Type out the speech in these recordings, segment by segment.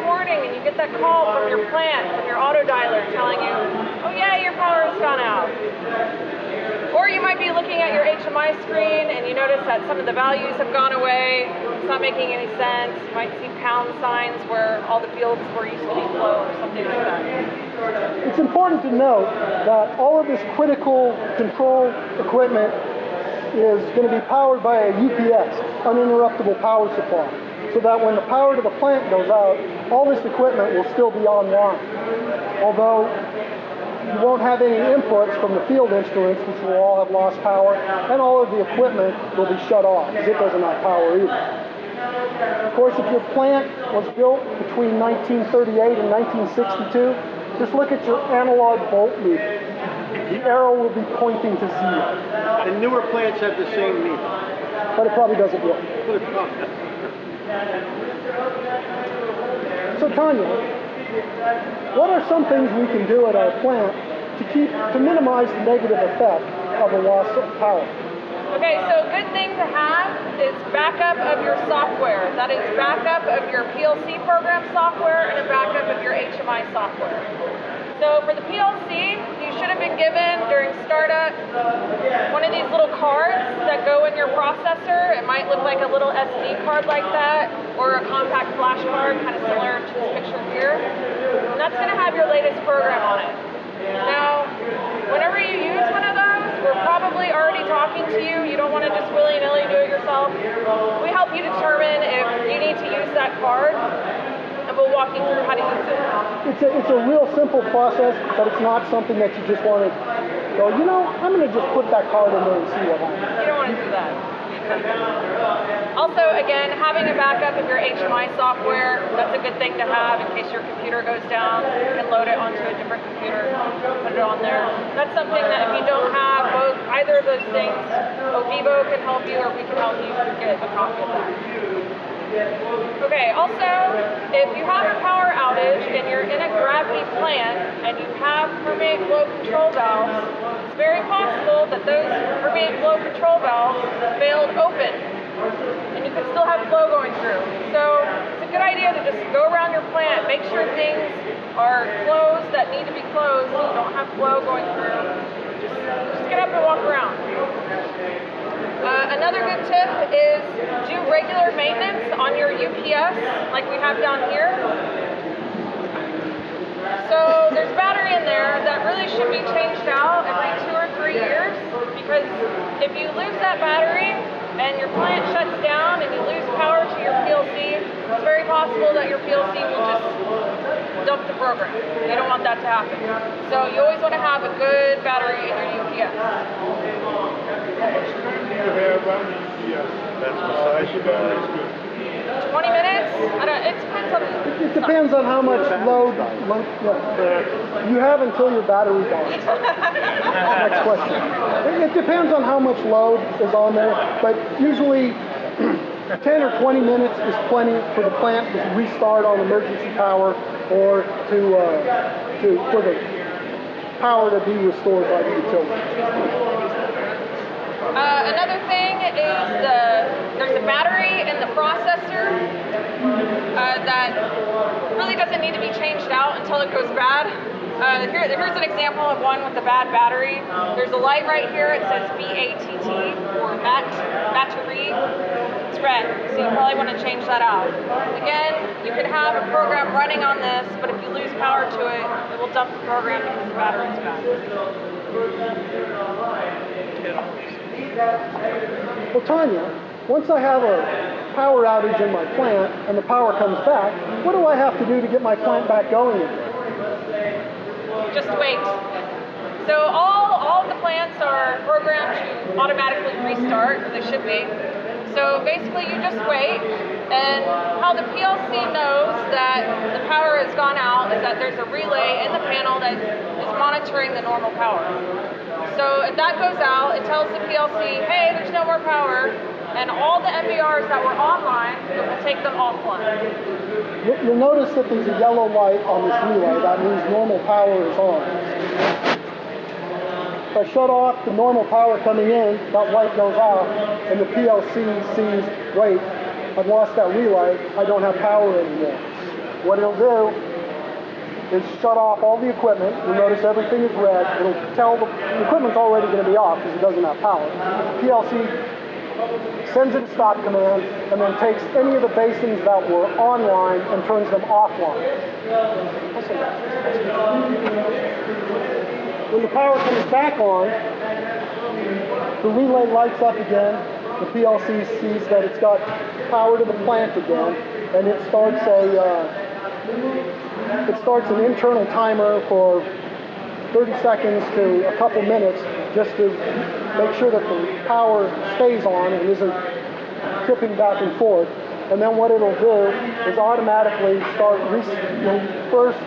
the morning and you get that call from your plant, from your auto dialer telling you, oh yeah, your power has gone out. Or you might be looking at your HMI screen and you notice that some of the values have gone away. It's not making any sense. You might see pound signs where all the fields were used to be flow or something like that. It's important to note that all of this critical control equipment is going to be powered by a UPS, uninterruptible power supply, so that when the power to the plant goes out, all this equipment will still be online. Although you won't have any inputs from the field instruments, which will all have lost power, and all of the equipment will be shut off, because it doesn't have power either. Of course, if your plant was built between 1938 and 1962, just look at your analog volt meter. The arrow will be pointing to zero. And newer plants have the same meter. But it probably doesn't work. So Tanya, what are some things we can do at our plant to minimize the negative effect of a loss of power? Okay, so a good thing to have is backup of your software. That is backup of your PLC program software and a backup of your HMI software. So for the PLC, you should have been given during startup one of these little cards that go in your processor. It might look like a little SD card like that, or a compact flash card, kind of similar to this picture here. And that's going to have your latest program on it. Now, whenever you use one of those, we're probably already talking to you. You don't want to just willy-nilly do it yourself. We help you determine if you need to use that card, and we'll walk you through how to use it. It's a real simple process, but it's not something that you just want to go, you know, I'm going to just put that card in there and see what happens. You don't want to do that. Also, again, having a backup of your HMI software, that's a good thing to have in case your computer goes down. You can load it onto a different computer, put it on there. That's something that if you don't have either of those things, Ovivo can help you, or we can help you get a copy of that. Okay, also, if you have a power outage and you're in a gravity plant and you have permeate flow control valves, it's very possible that those permeate flow control valves failed open, and you could still have flow going through. So it's a good idea to just go around your plant, make sure things are closed that need to be closed so you don't have flow going through. Just get up and walk around. Another good tip is do regular maintenance on your UPS, like we have down here. So there's battery in there that really should be changed out every 2 or 3 years, because if you lose that battery and your plant shuts down and you lose power to your PLC, it's very possible that your PLC will just dump the program. You don't want that to happen. So you always want to have a good battery in your UPS. That's the size of battery. 20 minutes? It depends on It depends on how much load you have until your battery dies. Next question. It depends on how much load is on there, but usually 10 or 20 minutes is plenty for the plant to restart on emergency power, or for the power to be restored by the utility. Another thing is there's a battery in the processor that really doesn't need to be changed out until it goes bad. Here's an example of one with a bad battery. There's a light right here. It says BATT, or battery. It's red, so you probably want to change that out. Again, you could have a program running on this, but if you lose power to it, it will dump the program because the battery's bad. Well, Tanya, once I have a power outage in my plant and the power comes back, what do I have to do to get my plant back going again? Just wait. So all of the plants are programmed to automatically restart, or they should be. So basically you just wait, and how the PLC knows that the power has gone out is that there's a relay in the panel that is monitoring the normal power. So if that goes out, it tells the PLC, hey, there's no more power, and all the MBRs that were online, it will take them offline. You'll notice that there's a yellow light on this relay. That means normal power is on. If I shut off the normal power coming in, that light goes out, and the PLC sees, wait, I've lost that relay, I don't have power anymore. what it'll do is shut off all the equipment. You'll notice everything is red. It'll tell the equipment's already going to be off because it doesn't have power. The PLC sends it a stop command and then takes any of the basins that were online and turns them offline. When the power comes back on, the relay lights up again. The PLC sees that it's got power to the plant again, and it starts an internal timer for 30 seconds to a couple minutes just to make sure that the power stays on and isn't tripping back and forth. And then what it'll do is automatically start, first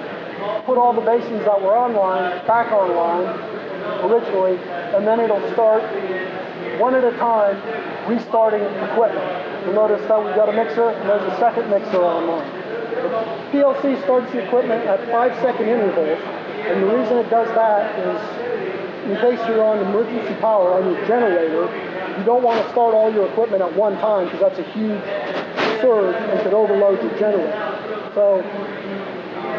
put all the basins that were online back online originally, and then it'll start one at a time restarting equipment. You'll notice that we've got a mixer and there's a second mixer online. The PLC starts the equipment at 5-second intervals, and the reason it does that is in case you're on emergency power on your generator, you don't want to start all your equipment at one time because that's a huge surge and could overload your generator. So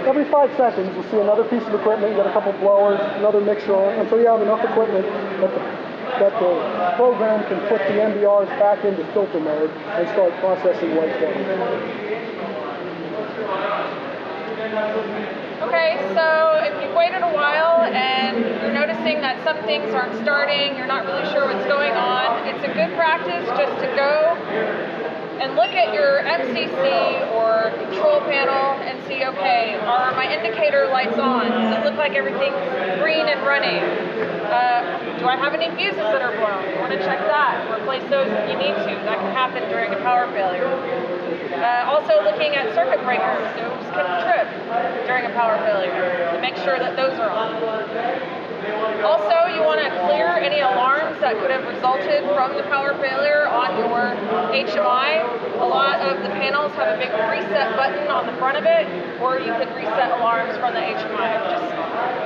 every 5 seconds you'll see another piece of equipment, you got a couple blowers, another mixer on, until you have enough equipment that the program can put the MBRs back into filter mode and start processing wastewater. Okay, so if you've waited a while and you're noticing that some things aren't starting, you're not really sure what's going on, it's a good practice just to go and look at your MCC or control panel and see, okay, are my indicator lights on? Does it look like everything's green and running? Do I have any fuses that are blown? You want to check that. Replace those if you need to. That can happen during a power failure. Also looking at circuit breakers. Those can trip during a power failure to make sure that those are on. Also, you want to clear any alarms that could have resulted from the power failure on your HMI. A lot of the panels have a big reset button on the front of it, or you could reset alarms from the HMI.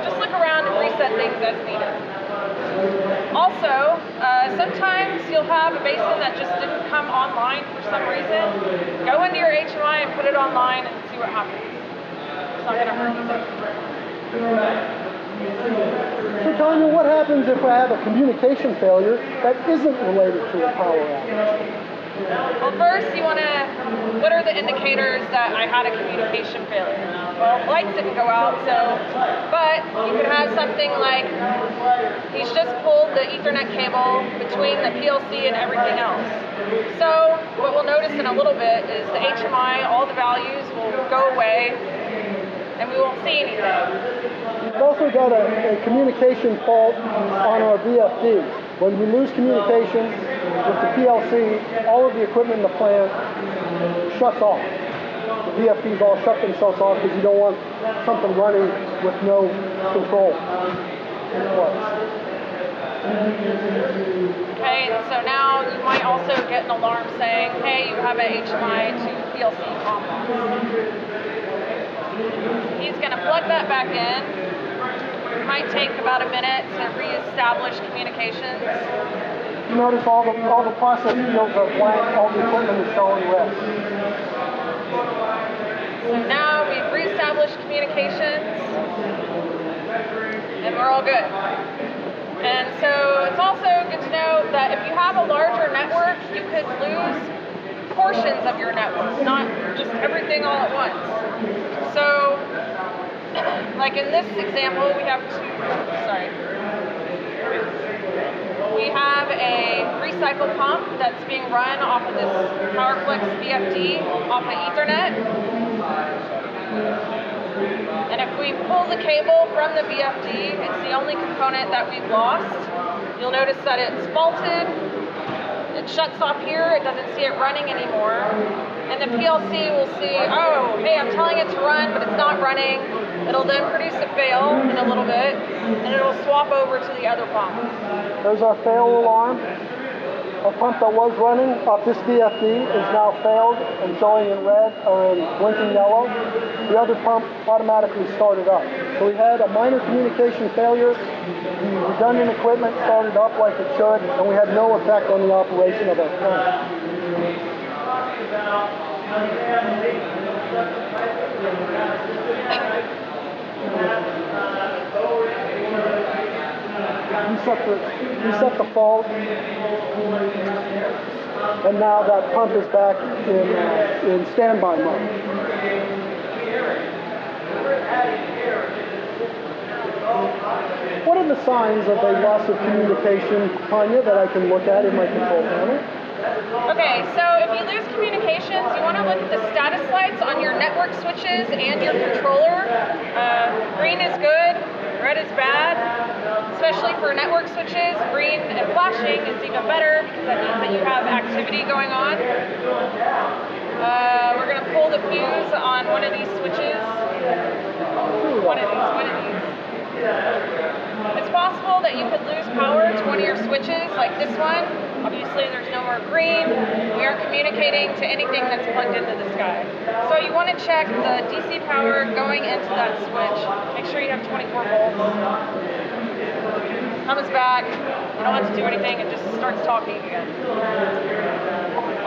Just look around and reset things as needed. Also, sometimes you'll have a basin that just didn't come online for some reason. Go into your HMI and put it online and see what happens. It's not going to hurt anything. So Tanya, what happens if I have a communication failure that isn't related to a power outage? Well, first you want to, what are the indicators that I had a communication failure? Well, lights didn't go out, but you could have something like he's just pulled the Ethernet cable between the PLC and everything else. So what we'll notice in a little bit is the HMI, all the values will go away and we won't see anything. We've also got a communication fault on our VFD. When we lose communication with the PLC, all of the equipment in the plant shuts off. The VFDs all shut themselves off because you don't want something running with no control in place. Okay, and so now you might also get an alarm saying, hey, you have a HMI to PLC complex. He's going to plug that back in. It might take about a minute to reestablish communications. You notice all the process fields are blank, all the equipment is showing red. So now we've reestablished communications and we're all good. And so it's also good to know that if you have a larger network, you could lose portions of your network, not just everything all at once. So, like in this example, we have we have a recycle pump that's being run off of this PowerFlex VFD off of Ethernet. And if we pull the cable from the VFD, it's the only component that we've lost. You'll notice that it's faulted. It shuts off here, it doesn't see it running anymore. And the PLC will see, oh, hey, I'm telling it to run, but it's not running. It'll then produce a fail in a little bit, and it'll swap over to the other pump. There's our fail alarm. A pump that was running off this VFD is now failed and showing in red or in blinking yellow. The other pump automatically started up. So we had a minor communication failure. The redundant equipment started up like it should, and we had no effect on the operation of our plant. reset the fault, and now that pump is back in standby mode. What are the signs of a loss of communication, Tanya, that I can look at in my control panel? Okay, so if you lose communications, you want to look at the status lights on your network switches and your controller. Green is good, red is bad. Especially for network switches, green and flashing is even better because that means that you have activity going on. We're going to pull the fuse on one of these switches. One of these. It's possible that you could lose power to one of your switches, like this one. Obviously, there's no more green. We aren't communicating to anything that's plugged into this guy. So you want to check the DC power going into that switch. Make sure you have 24 volts. Comes back. You don't have to do anything. It just starts talking again.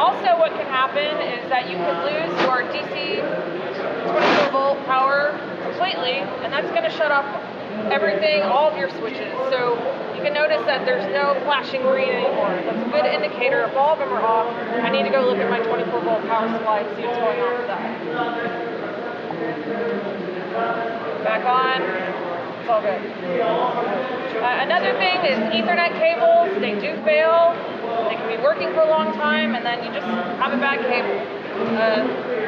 Also, what can happen is that you could lose your DC 24 volt power completely, and that's going to shut off everything, all of your switches. So you can notice that there's no flashing green anymore. That's a good indicator. If all of them are off, I need to go look at my 24 volt power supply and see what's going on with that. Back on. It's all good. Another thing is Ethernet cables. They do fail. They can be working for a long time, and then you just have a bad cable.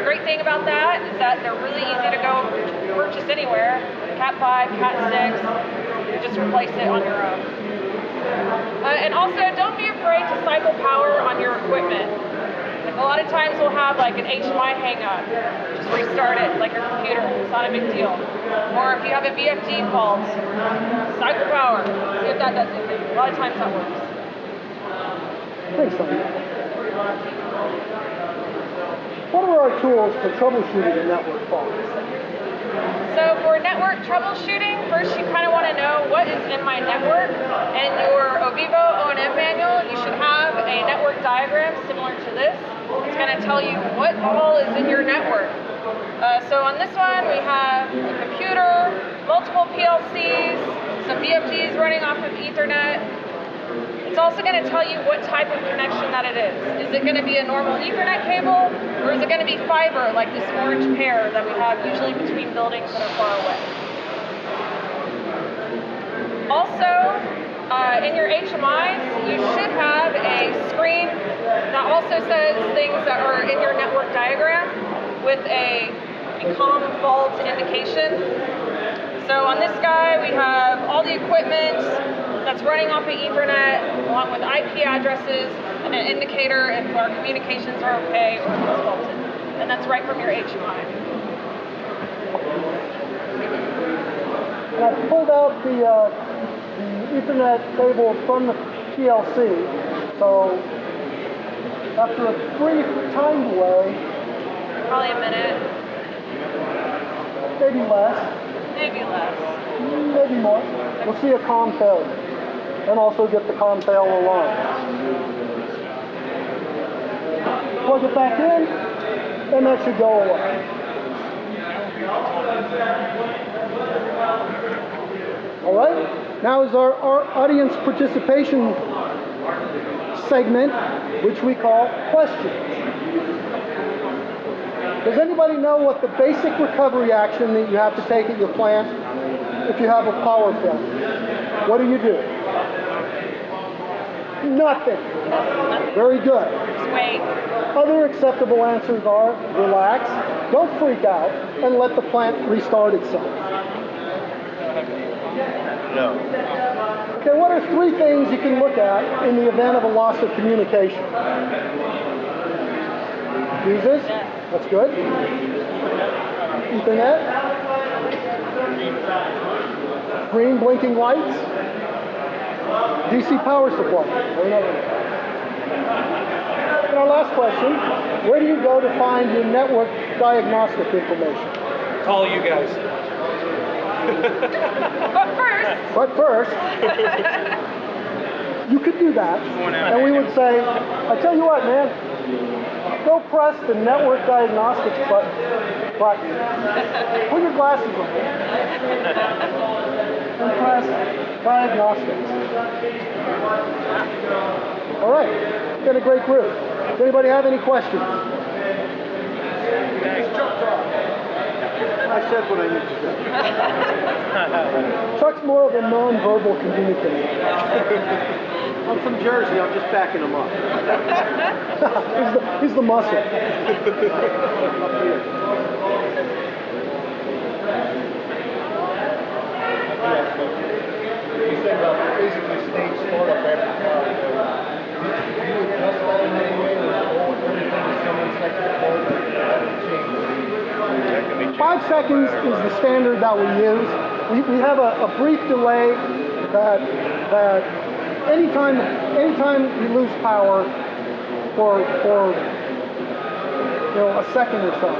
Great thing about that is that they're really easy to go purchase anywhere. Cat 5, Cat 6, you just replace it on your own. And also, don't be afraid to cycle power on your equipment. Like a lot of times we'll have like an HMI hang up. Just restart it, like your computer. It's not a big deal. Or if you have a VFD fault, cycle power. See if that does anything. A lot of times that works. Thanks, Tanya. What are our tools for troubleshooting a network fault? So for network troubleshooting, first you kind of want to know what is in my network. In your Ovivo O&M manual, you should have a network diagram similar to this. It's going to tell you what all is in your network. So on this one, we have a computer, multiple PLCs, some VFDs running off of Ethernet. It's also going to tell you what type of connection that it is. Is it going to be a normal Ethernet cable, or is it going to be fiber, like this orange pair that we have usually between buildings that are far away? Also, in your HMIs, you should have a screen that also says things that are in your network diagram with a COM fault indication. So on this guy, we have all the equipment that's running off of Ethernet, along with IP addresses and an indicator if our communications are okay or if it's faulted. And that's right from your HMI. And I pulled out the Ethernet cable from the PLC. So after a brief time delay, Probably a minute, maybe less, maybe less. maybe more, we'll see a COM failure. And also get the COM fail alarm. Plug it back in, and that should go away. All right, now is our audience participation segment, which we call questions. Does anybody know what the basic recovery action that you have to take at your plant if you have a power failure? What do you do? Nothing. Very good. Just wait. Other acceptable answers are relax, don't freak out, and let the plant restart itself. No. Okay, what are 3 things you can look at in the event of a loss of communication? Fuses, that's good. Ethernet. Green blinking lights. DC power supply. And our last question, where do you go to find your network diagnostic information? Call you guys. But first, you could do that, and we would say, I tell you what, man, go press the network diagnostics button. Put your glasses on. and press diagnostics. All right, been a great group. Does anybody have any questions? I said what I need to say. Chuck's more of a non-verbal communicator. I'm from Jersey, I'm just backing him up. he's the muscle. You said about basically stage startup after power failure. Do you adjust that in any way, or everything is someone second apart, change? 5 seconds is the standard that we use. We have a brief delay that anytime you lose power for a second or so,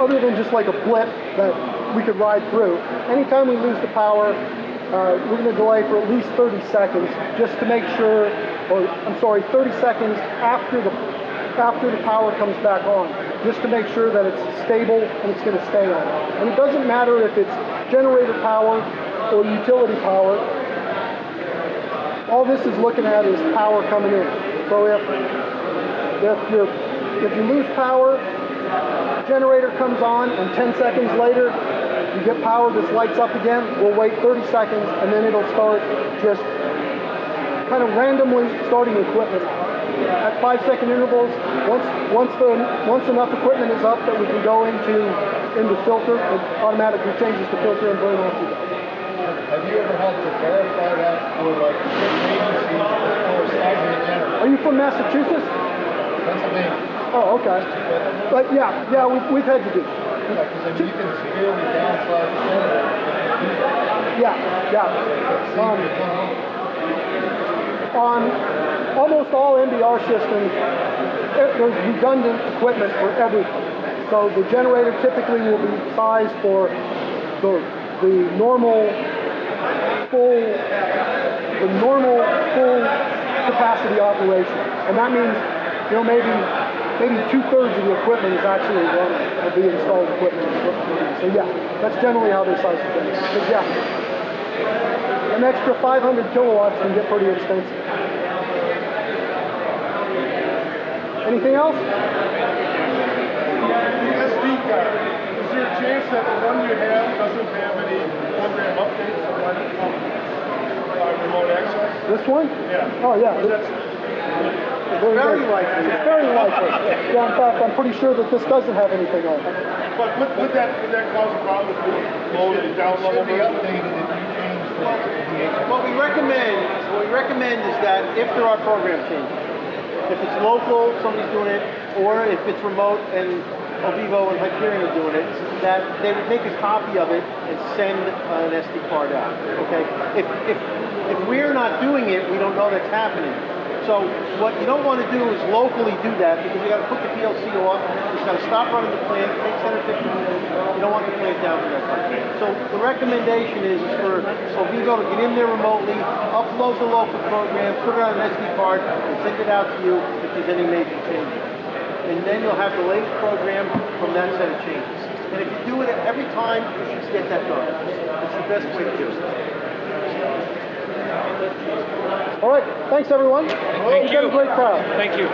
other than just like a blip that we could ride through, anytime we lose the power, we're going to delay for at least 30 seconds just to make sure, 30 seconds after the power comes back on, just to make sure that it's stable and it's going to stay on. And it doesn't matter if it's generator power or utility power. All this is looking at is power coming in. So if you lose power, generator comes on, and 10 seconds later you get power, this lights up again, we'll wait 30 seconds, and then it'll start just kind of randomly starting equipment at 5-second intervals. Once enough equipment is up that we can go into filter, it automatically changes to filter and burn off you go. Have you ever had to verify that for like different agencies before starting the generator? Are you from Massachusetts? Pennsylvania. Oh, okay. But yeah, we've had to do. Because I mean, you can severely downsize the generator. Yeah. On almost all NBR systems, there's redundant equipment for everything. So the generator typically will be sized for the normal full capacity operation, and that means maybe 2/3 of the equipment is actually running, or the installed equipment. So yeah, that's generally how they size the thing. But yeah, an extra 500 kilowatts can get pretty expensive. Anything else? The SD card, is there a chance that the one you have doesn't have any program updates or remote access? This one? Yeah. Oh yeah. Very likely. It's very likely. Yeah, in fact, I'm pretty sure that this doesn't have anything on it. But would that cause a problem with the load and down level? Should be updated if you change the DHL. What we recommend is that if there are program changes, if it's local, somebody's doing it, or if it's remote and Ovivo and Hyperion are doing it, that they would make a copy of it and send an SD card out. Okay? If we're not doing it, we don't know that's happening. So what you don't want to do is locally do that, because you got to put the PLC off. It's got to stop running the plant. It takes 10 or 15 minutes. You don't want the plant down for that time. So the recommendation is for Ovivo to get in there remotely, upload the local program, put it on an SD card, and send it out to you if there's any major changes. And then you'll have the latest program from that set of changes. And if you do it every time, you should get that done. It's the best way to do it. All right, thanks everyone. Thank You've got a you. great crowd. Thank you.